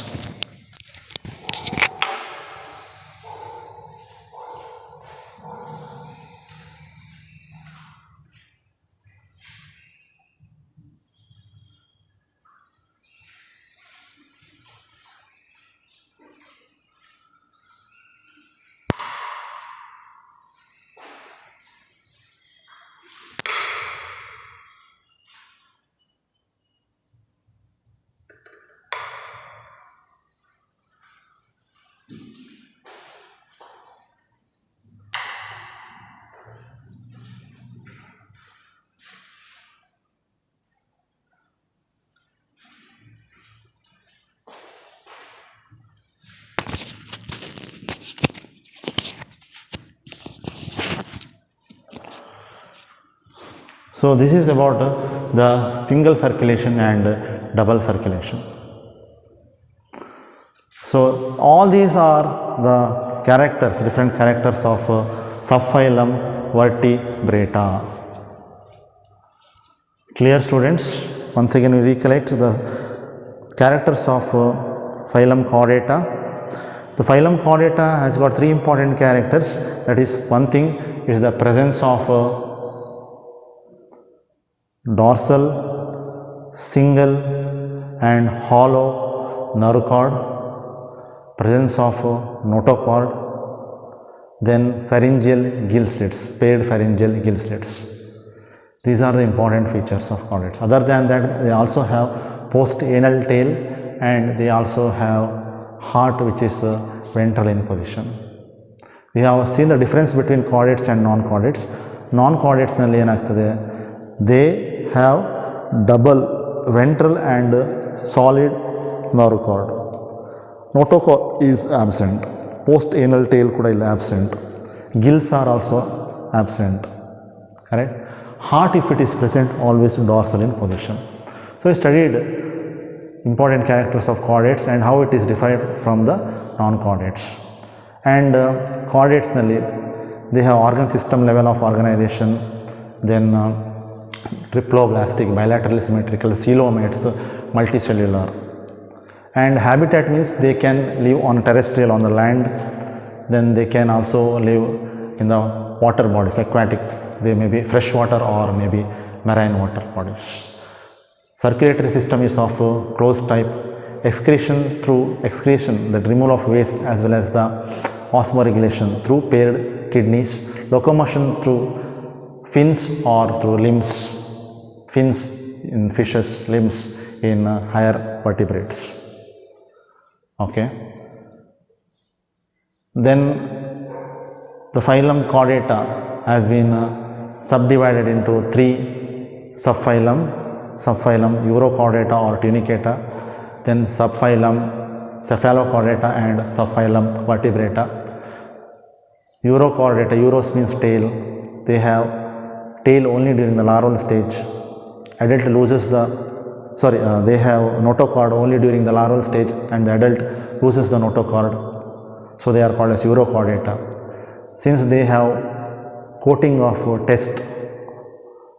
So this is about the single circulation and double circulation. So all these are the characters, different characters of subphylum Vertebrata. Clear students? Once again we recollect the characters of phylum Chordata. The phylum Chordata has got 3 important characters. That is, one thing is the presence of dorsal, single and hollow nerve cord, presence of notochord, then pharyngeal gill slits, paired pharyngeal gill slits. These are the important features of chordates. Other than that, they also have post-anal tail, and they also have heart which is ventral in position. We have seen the difference between chordates and non-chordates. Non-chordates nalli ಏನಾಗ್ತದೆ, they have double ventral and solid nerve cord. Notochord is absent. Post-anal tail kuda illa absent. Gills are also absent. Correct? Heart, if it is present, always dorsal in position. So we studied important characters of chordates and how it is different from the non-chordates. And chordates nalli they have organ system level of organization, then triploblastic, bilateral symmetrical, coelomates, multicellular. And habitat means they can live on terrestrial, on the land, then they can also live in the water bodies, aquatic, they may be freshwater or maybe marine water bodies. Circulatory system is of closed type. Excretion, that removal of waste as well as the osmoregulation through paired kidneys. Locomotion through fins or through limbs. Fins in fishes, limbs in higher vertebrates. Okay. Then the phylum Chordata has been subdivided into 3 subphylum. Subphylum Urochordata or Tunicata, then subphylum Cephalochordata and subphylum Vertebrata. Urochordata, Uros means tail, they have tail only during the larval stage. Adult loses the, they have notochord only during the larval stage, and the adult loses the notochord. So they are called as Urochordata. Since they have coating of test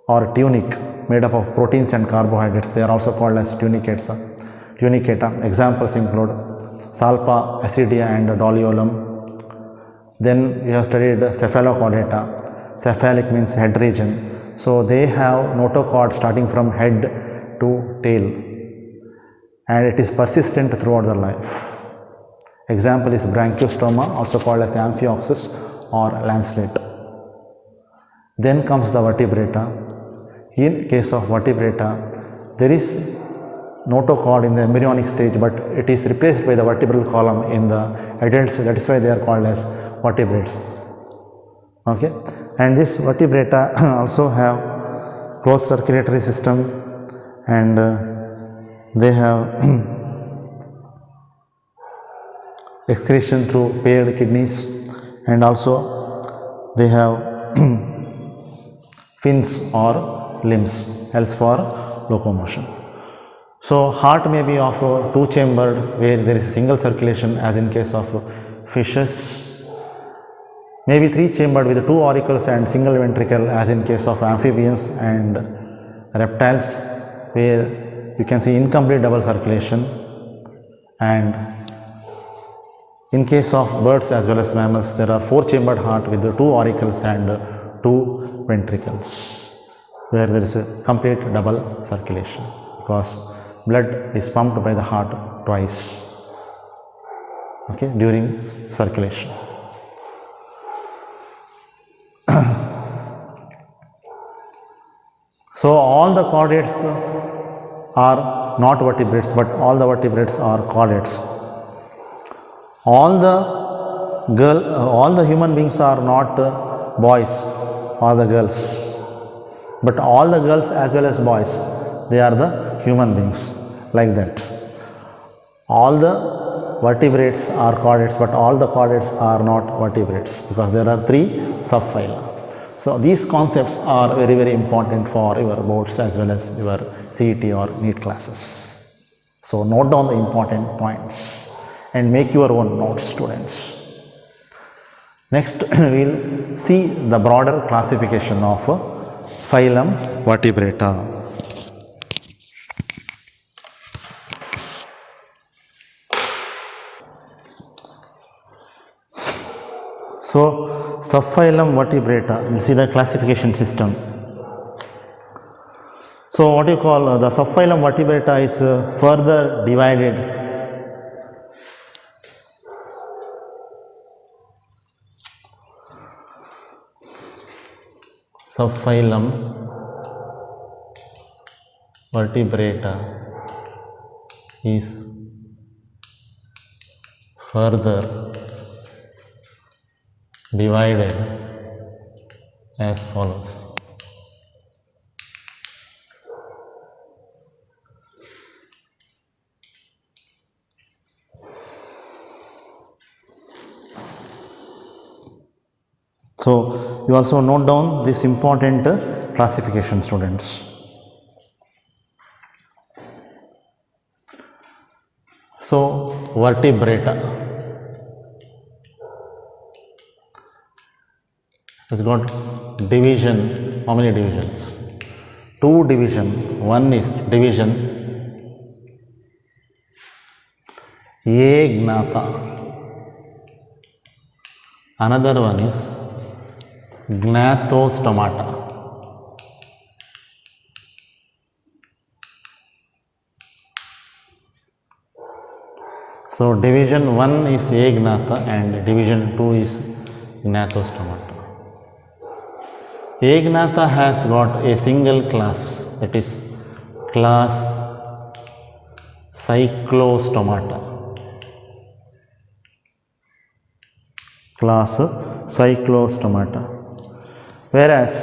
or tunic made up of proteins and carbohydrates, they are also called as tunicata. Examples include Salpa, Acidia and Doliolum. Then we have studied Cephalochordata. Cephalic means head region. So they have notochord starting from head to tail, and it is persistent throughout the life. Example is Branchiostoma, also called as Amphioxus or lancelet. Then comes the Vertebrata. In case of Vertebrata, there is notochord in the embryonic stage, but it is replaced by the vertebral column in the adults. That is why they are called as vertebrates. Okay, and this Vertebrata also have closed circulatory system, and they have excretion through paired kidneys, and also they have fins or limbs, else for locomotion. So heart may be of 2-chambered, where there is a single circulation, as in case of fishes. Maybe 3-chambered with 2 auricles and single ventricle, as in case of amphibians and reptiles, where you can see incomplete double circulation. And in case of birds as well as mammals, there are 4-chambered heart with 2 auricles and 2 ventricles, where there is a complete double circulation, because blood is pumped by the heart twice, okay, during circulation. So all the chordates are not vertebrates, but all the vertebrates are chordates. All the human beings are not boys or the girls, but all the girls as well as boys, they are the human beings, like that. All the vertebrates are chordates, but all the chordates are not vertebrates, because there are 3 subphyla. So these concepts are very, very important for your boards as well as your CET or NEET classes. So note down the important points and make your own notes, students. Next, we will see the broader classification of phylum Vertebrata. So subphylum Vertebrata, you see the classification system. So what you call the subphylum Vertebrata is further divided subphylum Vertebrata is further divided as follows. So you also note down this important classification, students. So Vertebrata has got division. How many divisions? 2 division. One is division Agnatha. Another one is Gnathostomata. So division 1 is Agnatha and division 2 is Gnathostomata. Agnatha has got a single class, that is class Cyclostomata. Class Cyclostomata. Whereas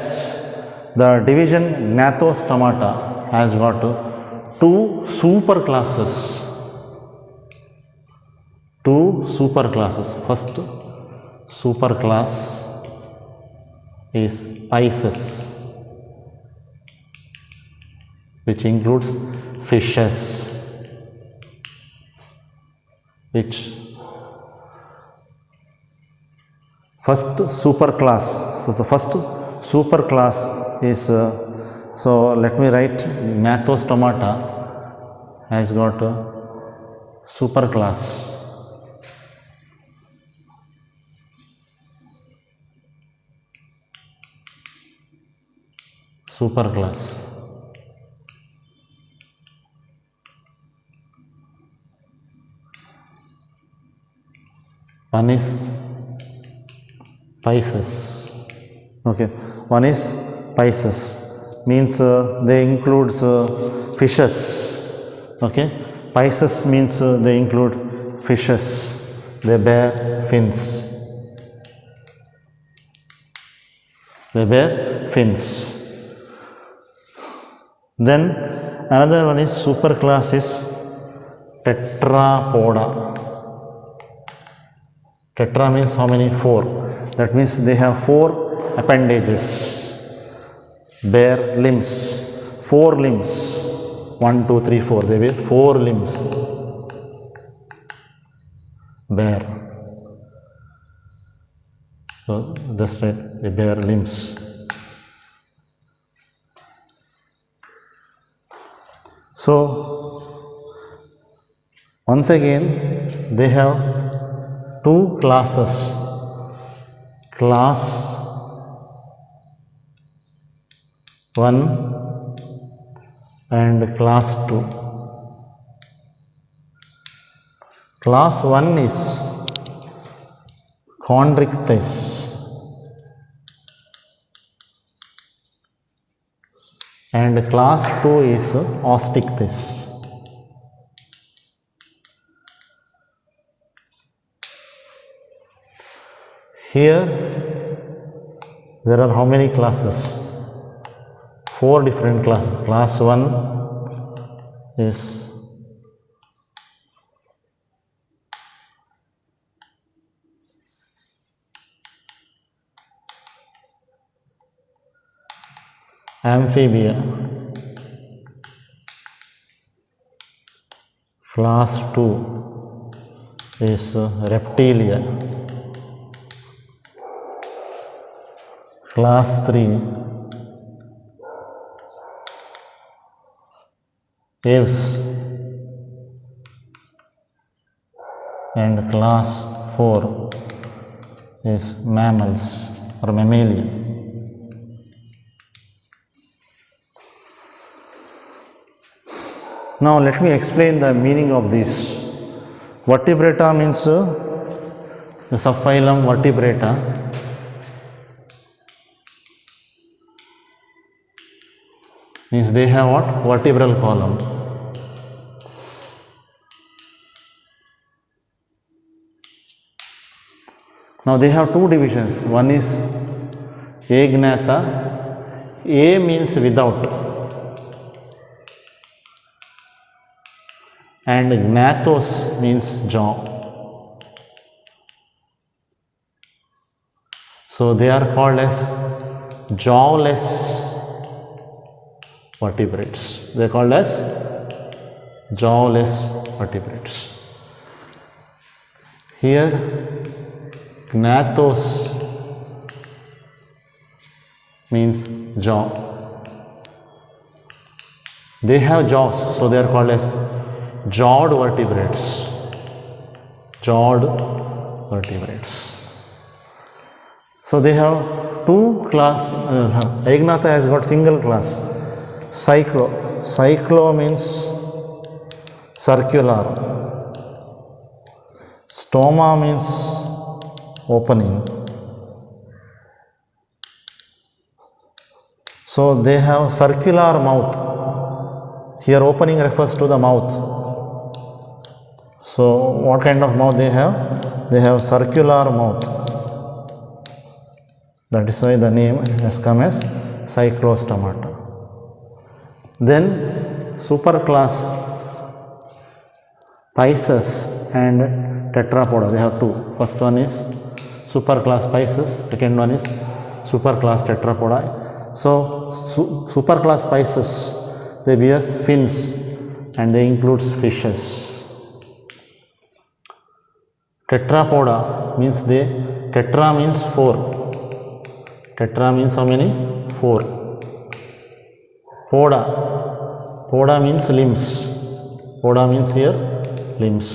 the division Gnathostomata has got 2 superclasses. 2 superclasses. First superclass is Pisces, which includes fishes, which first superclass. So the first superclass is so let me write Gnathostomata has got a superclass. Superclass. One is Pisces. Okay, one is Pisces, means they includes fishes. Okay, Pisces means they include fishes. They bear fins. They bear fins. Then another one is superclass is Tetrapoda. Tetra means how many? 4. That means they have 4 appendages, bare limbs, 4 limbs. 1, 2, 3, 4. They were 4 limbs. Bare. So just write the bare limbs. So once again they have 2 classes, class 1 and class 2. Class 1 is Chondrichthyes and class 2 is Osteichthyes. Here there are how many classes? 4 different classes. Class 1 is Amphibia. Class 2 is Reptilia. Class 3 Aves and class 4 is mammals or mammalia. Now let me explain the meaning of this. Vertebrata means the subphylum Vertebrata means they have what? Vertebral column. Now they have two divisions. One is agnatha. A means without and gnathos means jaw. So they are called as jawless vertebrates. They are called as jawless vertebrates. Here gnathos means jaw. They have jaws, so they are called as jawed vertebrates. Jawed vertebrates. So they have two class. Agnatha has got single class. Cyclo. Cyclo means circular. Stoma means opening. So they have circular mouth. Here opening refers to the mouth. So what kind of mouth they have? They have circular mouth. That is why the name has come as cyclostomata. Then superclass Pisces and Tetrapoda. They have two. First one is superclass Pisces. Second one is superclass Tetrapoda. So superclass Pisces, they bear fins and they include fishes. Tetrapoda means tetra means 4. Tetra means how many? 4. Poda means limbs. Poda means here limbs.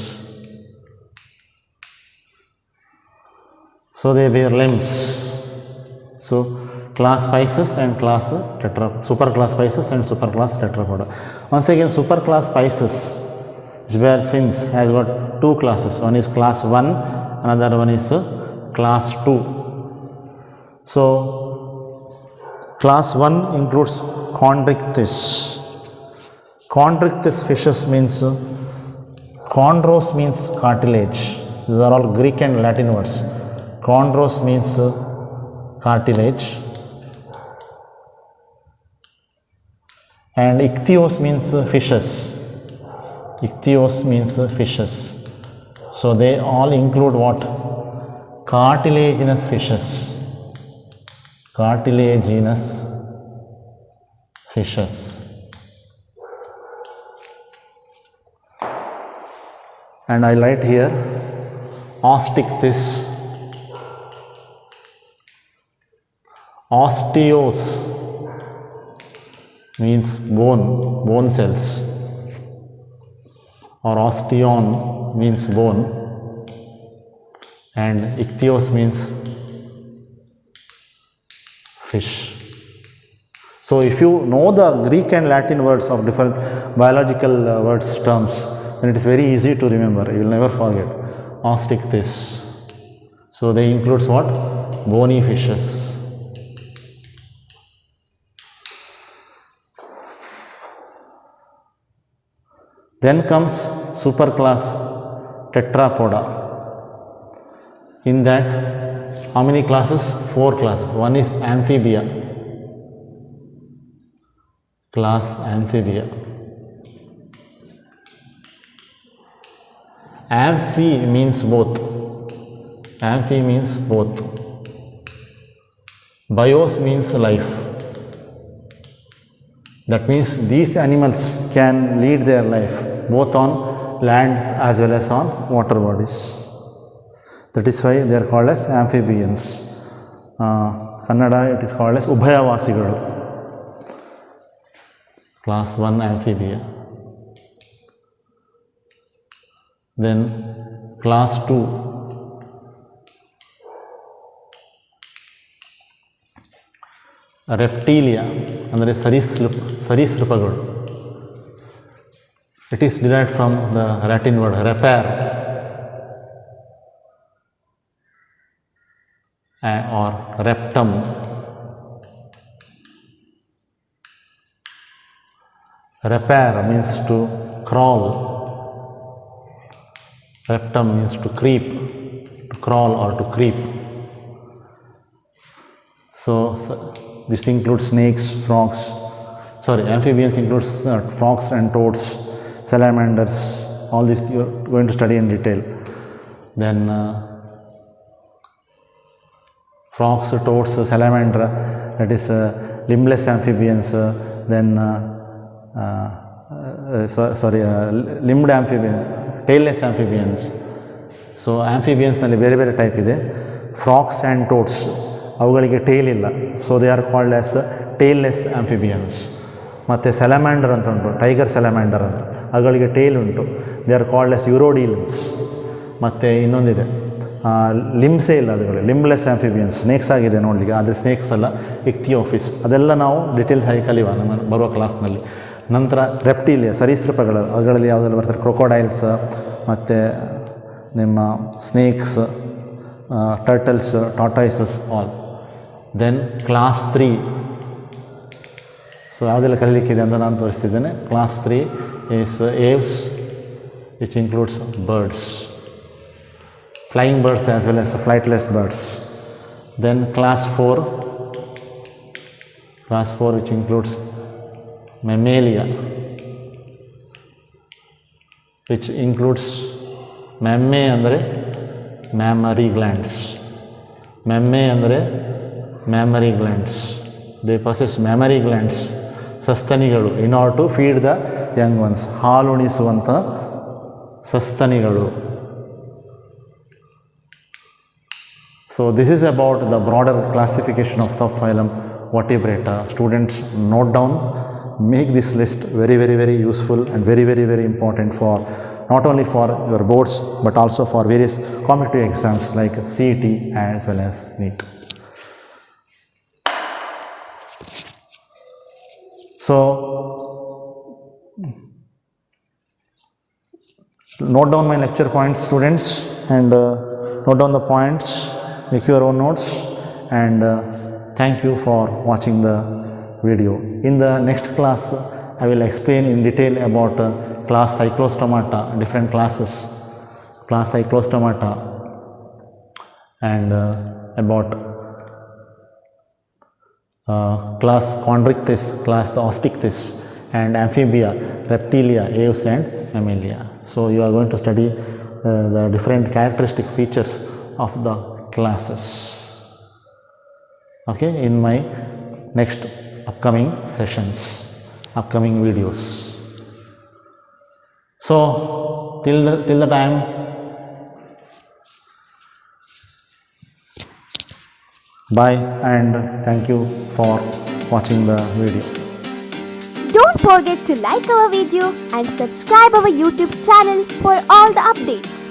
So they bear limbs. So class Pisces and class superclass Pisces and superclass Tetrapoda. Once again, superclass Pisces, which bear fins, has got two classes. One is class 1, another one is class 2. So class 1 includes Chondrichthyes. Chondrichthyes fishes means chondros means cartilage. These are all Greek and Latin words. Chondros means cartilage. And ichthyos means fishes. Ichthyos means fishes. So they all include what? Cartilaginous fishes. Cartilaginous fishes. And I write here Osteichthyes. Osteos means bone cells, or osteon means bone, and ichthyos means fish. So if you know the Greek and Latin words of different biological words terms, then it is very easy to remember. You will never forget. Osteichthyes. So they includes what? Bony fishes. Then comes superclass Tetrapoda. In that, how many classes? 4 classes. One is Amphibia. Class Amphibia. Amphi means both. Amphi means both. Bios means life. That means these animals can lead their life both on land as well as on water bodies. That is why they are called as amphibians. Kannada it is called as Ubhayavasigalu. Class 1 Amphibia. Then class 2 Reptilia, ಅಂದರೆ ಸರೀಸೃಪಗಳು. It is derived from the Latin word repair or reptum. Repair means to crawl. Reptum means to creep, to crawl or to creep. So this includes snakes, frogs. Amphibians includes frogs and toads, salamanders. All this you are going to study in detail. Then frogs, toads, salamander, that is limbless amphibians. Then limbed amphibians, tailless amphibians. So amphibians ನಲ್ಲಿ ಬೇರೆ ಬೇರೆ type ಇದೆ. Frocks and ಟೋಡ್ಸ್ ಅವುಗಳಿಗೆ tail ಇಲ್ಲ, so they are called as tailless amphibians. ಮತ್ತು salamander ಅಂತ ಉಂಟು, tiger ಸೆಲಮ್ಯಾಂಡರ್ ಅಂತ, ಅವುಗಳಿಗೆ ಟೇಲ್ ಉಂಟು, ದೇ ಆರ್ ಕಾಲ್ಡ್ ಆ್ಯಸ್ ಯುರೋಡೀಲನ್ಸ್. ಮತ್ತು ಇನ್ನೊಂದಿದೆ ಲಿಮ್ಸೇ ಇಲ್ಲ, ಅದುಗಳು ಲಿಂಬ್ಲೆಸ್ ಆಂಫಿಬಿಯನ್ಸ್. ಸ್ನೇಕ್ಸ್ ಆಗಿದೆ ನೋಡಲಿಕ್ಕೆ, ಆದರೆ ಸ್ನೇಕ್ಸ್ ಅಲ್ಲ, ಇಕ್ತಿಯೋಫಿಸ್. ಅದೆಲ್ಲ ನಾವು ಡಿಟೇಲ್ಸ್ ಆಗಿ ಕಲಿಯುವ ನಮ್ಮ ಬರುವ ಕ್ಲಾಸ್ನಲ್ಲಿ. ನಂತರ ರೆಪ್ಟೀಲಿಯ ಸರೀಸೃಪಗಳು, ಅವುಗಳಲ್ಲಿ ಯಾವುದೆಲ್ಲ ಬರ್ತಾರೆ, ಕ್ರೊಕೊಡೈಲ್ಸ್, ಮತ್ತು ನಿಮ್ಮ snakes, turtles, tortoises, all. Then class 3. So ಯಾವುದೆಲ್ಲ ಕಲಿಲಿಕ್ಕಿದೆ ಅಂತ ನಾನು ತೋರಿಸ್ತಿದ್ದೇನೆ. Class 3 is Aves, which includes birds, flying birds as well as flightless birds. Then class 4 which includes mammalia, which includes mamme ಅಂದರೆ mammary glands, mamme ಅಂದರೆ mammary glands, they possess mammary glands, ಸಸ್ತನಿಗಳು, in order to feed the young ones, ಹಾಲುಣಿಸುವಂಥ ಸಸ್ತನಿಗಳು. So this is about the broader classification of subphylum Vertebrata. Students, note down, make this list very, very, very useful and very, very, very important for not only for your boards but also for various competitive exams like CET as well as NEET. So note down my lecture points, students, and note down the points. Make your own notes, and thank you for watching the video. In the next class, I will explain in detail about class Cyclostomata, different classes, class Cyclostomata, and about class Chondrichthyes, class Osteichthyes, and Amphibia, Reptilia, Aves, and Mammalia. So you are going to study the different characteristic features of the classes, okay, in my next upcoming sessions, upcoming videos. So till the time, bye, and thank you for watching the video. Don't forget to like our video and subscribe our YouTube channel for all the updates.